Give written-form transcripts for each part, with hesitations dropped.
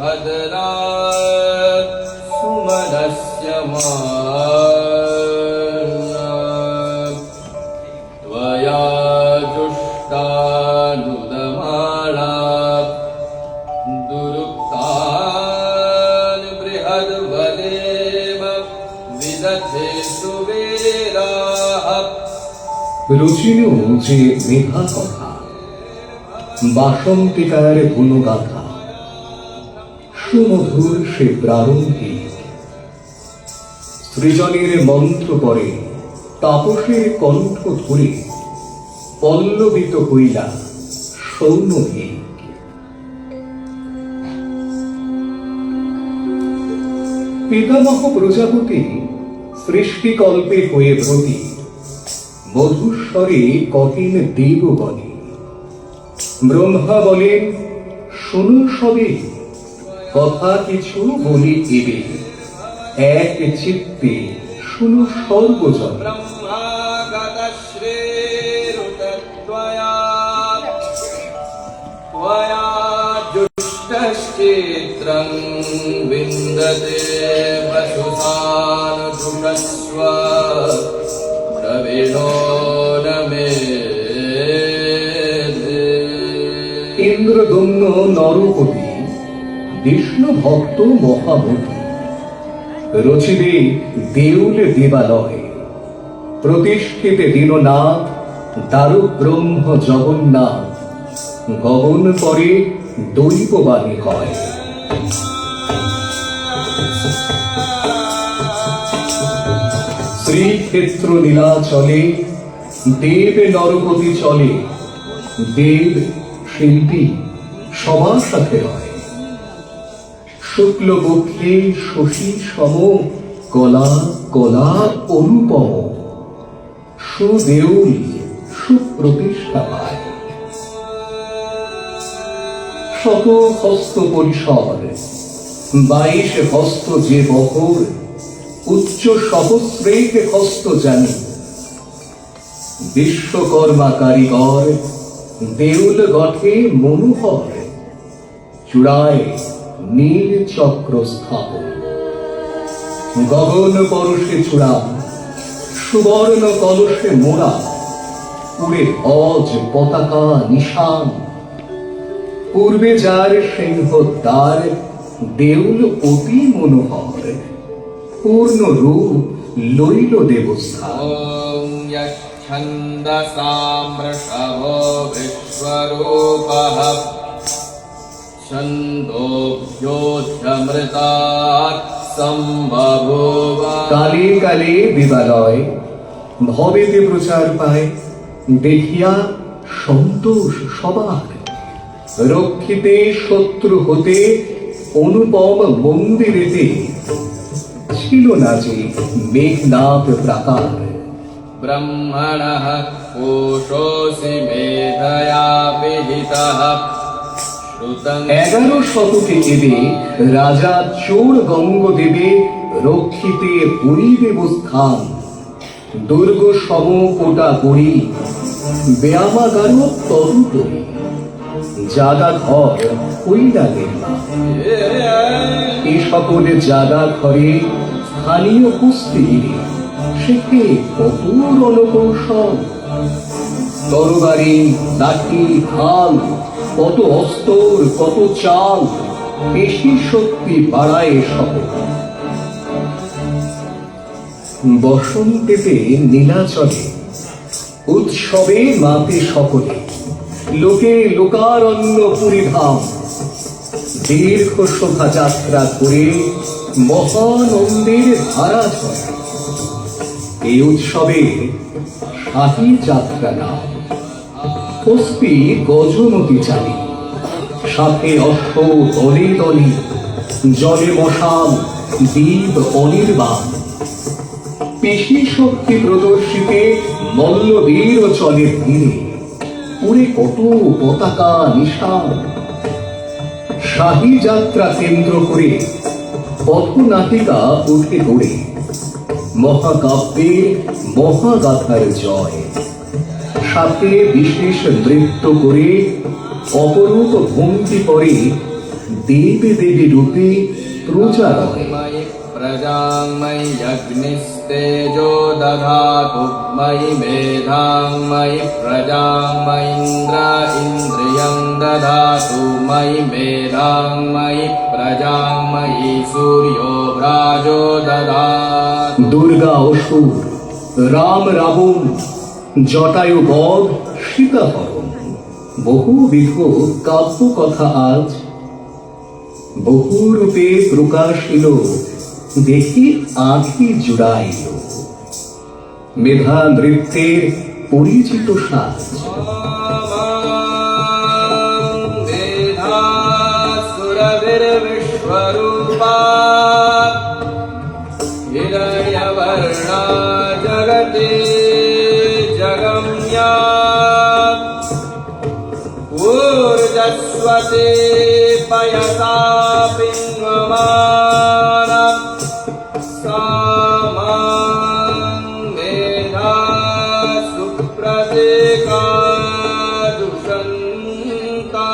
भद्रात् सुमनस्य त्वया जुष्टानुदमाना दुरुक्तान् बृहद्वदेव विदधे सुवीराः। রচিল যে মেঘা কথা, বাসন্তিকার গুণগাথা, সুমধুর সে প্রারম্ভিক। সৃজনের মন্ত্র পরে তাপসের কণ্ঠ ধরে পল্লবিত হইলা সৌম্যহীন। পিতামহ প্রজাপতি সৃষ্টিকল্পে হয়ে ব্রতী, মধুস্বরে কঠিন দেবগণে। ব্রহ্মা বলেন, শুনুন সবে, কথা কিছু বলি এবে, এক চিত্তে শুনু সর্বজন। जुष्टश्चित्रं विन्दते वसुधान दुषस्व प्रवीणो न मे। ইন্দ্রদম্ন নরপতি, বিষ্ণু ভক্ত মহামতি, রচিবে দেউল দেবালয়, প্রতিষ্ঠিতে দীননাথ দারু ব্রহ্ম জগন্নাথ, গগন পরে দৈববাণী হয়। শ্রীক্ষেত্র নীলাচলে দেব নরপতি চলে, দেব শিল্পী সবার সাথে রয়। শুক্লপক্ষে শশী সম কলা কলা অনুপম, সুদেউল সুপ্রতিষ্ঠা পায়। শত হস্ত পরিসর 22 হস্ত যে বহর, উচ্চ সহস্রেক হস্ত জানি। বিশ্বকর্মা কারিগর দেউল গঠে মনোহর, চূড়ায় নীল চক্র স্থাপন। গগন পরশে চূড়া, সুবর্ণ কলসে মোড়া, পুরে ধ্বজ পতাকা নিশান। পূর্বে যার সিংহদ্বার, দেউল অতি মনোহর, পূর্ণ রূপ লইল দেবস্থান। छन्दसामृषभो विश्वरूपः छन्दोभ्योऽध्यमृतात् सम्बभूव। কালে কালে দিবালয় ভবেতে প্রচার পায়, দেখিয়া সন্তোষ সবার। রক্ষিতে শত্রু হতে অনুপম মন্দিরেতে, ছিল না যে মেঘনাথ প্রাকার। ब्रह्मणः कोशोऽसि मेधया विहितः श्रुतं। 11 শতকে এবে রাজা চোর গঙ্গদেবে, রক্ষিতে পরিদেবস্থান। দুর্গ সম কোটা করি, ব্যায়ামাগার তদুপরি। জাগা ঘর হইলা নির্মাণ, এ সকলে জাগা ঘরে স্থানীয় কুস্তিগিরি। শেখে কত রণকৌশল, তরবারি লাঠি ঢাল, কত অস্ত্র কত চাল। বেশি শক্তি বাড়ায় সকল। বসন্তেতে নীলাচলে উৎসবে মাতে সকলে, লোকে লোকারণ্য পুরীধাম। দীর্ঘ শোভাযাত্রা করে মহানন্দের ধারা ঝরে। এই উৎসবে শাহী যাত্রা নাম, হস্তি গজনদী চালি। সাথে অশ্ব দলে দলে, জলে মশাল দীপ অনির্বাণ। পেশি শক্তি প্রদর্শিতে মল্লবীর চলে ভিড়ে, পুরে কত পতাকা নিশান। শাহী যাত্রা কেন্দ্র করে পথনাটিকা উঠে গড়ে, মহাকাব্যের মহাগাথার জয়। সাথে বিশেষ নৃত্য করে অপরূপ ভঙ্গি করে দেবী দেবী রূপে প্রজারয়। मयि प्रजां मयि अग्निस्तेजो दधातु मयि मेधां मयि प्रजां मयीन्द्र इन्द्रियं दधातु मयि मेधां मयि प्रजां मयि सूर्यो व्राजो दधातु। দুর্গা অসুর, রাম রাবণ, জটায়ু বধ, সীতাহরণ, বহুবিধ কাব্য কথা আজ বহুরূপে প্রকাশিল, দেখি আঁখি জুড়াইল। মেধা নৃত্যের পরিচিত সাজ, सुरभिर्विश्वरूपा हिरण्यवर्णा जगति जगम्या ऊर्जस्वती पयसा पिन्वमाना सा मां मेधा सुप्रतीका दुषन्ता।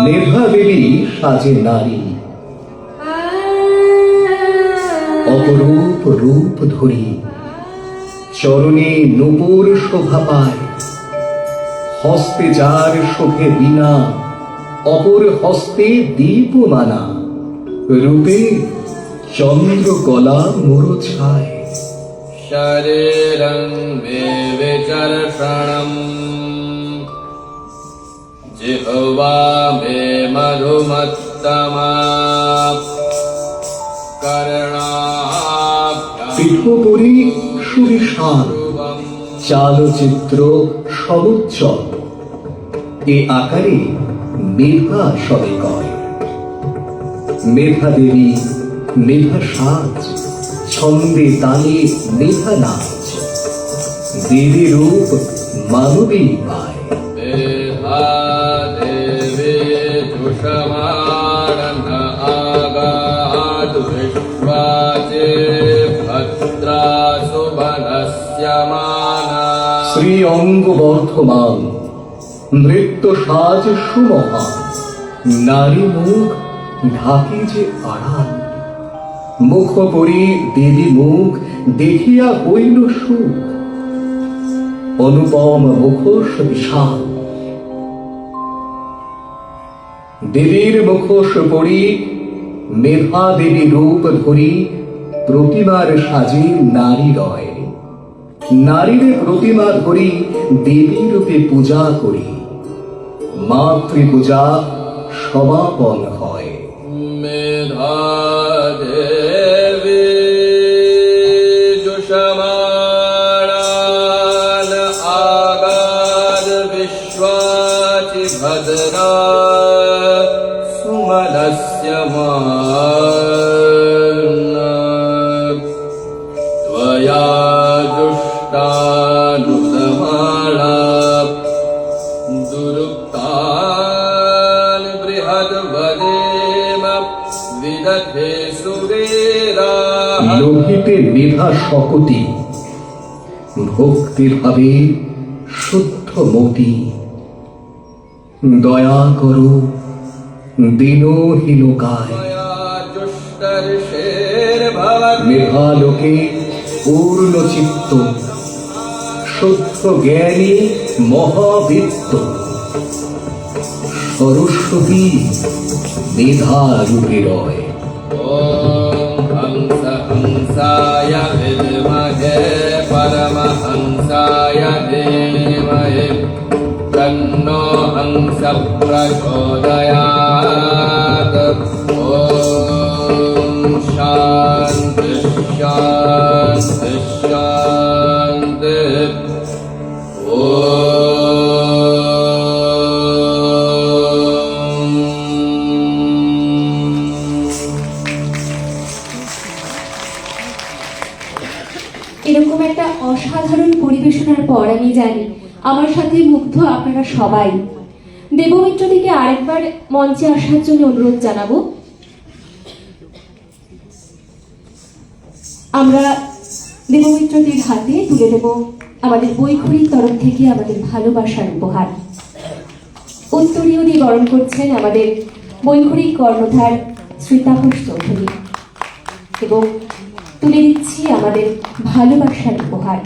মেধা দেবী সাজে নারী, অপরূপ রূপ ধরি, চরণে নূপুর শোভা পায়, হস্তে যার শোভে বীণা, অপর হস্তে দীপমালা, রূপে চন্দ্রকলা মুরছায়। शरीरं मे विचर्षणम् जिह्वा मे मधुमत्तमा পৃথ্বী সুবিশাল, চালচিত্র সমুজ্জ্বল, এ আকারে মেধা সবে কয়। মেধা দেবী মেধা সাজ, ছন্দে তালে মেধা নাচ, দেবী রূপ মানবী পায়। मेधा देवी जुषमाणन आगातु विश्वाचे भद्रा सुबलस्यमाना। শ্রী অঙ্গ বর্ধমান, নৃত্য সাজ সুমহান, নারী মুখ ঢাকি যে আড়াল, মুখ পরি দেবী মুখ দেখিয়া হইল সুখ, অনুপম মুখোশ বিশাল। দেবীর মুখোশ পরি মেধা দেবী রূপ ধরি, প্রতিমার সাজে নারী রয়। নারীর প্রতিমা ধরি দেবী রূপে পূজা করি, মাতৃপূজা সমাপন হয়। मेधा देवी जुषमाणान आगाद विश्वाचि भद्रा सुमलस्यमाना। त्वया जुष्टानुदमाना दुरुक्तान् बृहद्वदेम विदधे सुवीराः। লোহিতে মেধা শকতি, ভক্তি ভাবে শুদ্ধ মতি, দয়া করো দীনহীন কায়। त्वया जुष्टर्षेर्भवति মেধালোকে পূর্ণ চিত্ত, শুদ্ধ জ্ঞানী মহাবিত্ত, সরস্বতী মেধা রূপে রয়। ॐ हंस हंसाय विद्महे परमहंसाय धीमहि तन्नो हंस प्रचोदयात्। ॐ शान्ति शान्ति शान्ति। এরকম একটা অসাধারণ পরিবেশনার পর আমি জানি আমার সাথে মুগ্ধ আপনারা সবাই। দেবমিত্র থেকে আরেকবার মঞ্চে আসার জন্য অনুরোধ জানাবো। আমরা দেবমিত্রদের হাতে তুলে দেব আমাদের বৈখরির তরফ থেকে আমাদের ভালোবাসার উপহার। উত্তরীয় দিয়ে বরণ করছেন আমাদের বৈখরিক কর্ণধার শ্রী তাপস চৌধুরী এবং তুলে দিচ্ছি আমাদের ভালোবাসার উপহার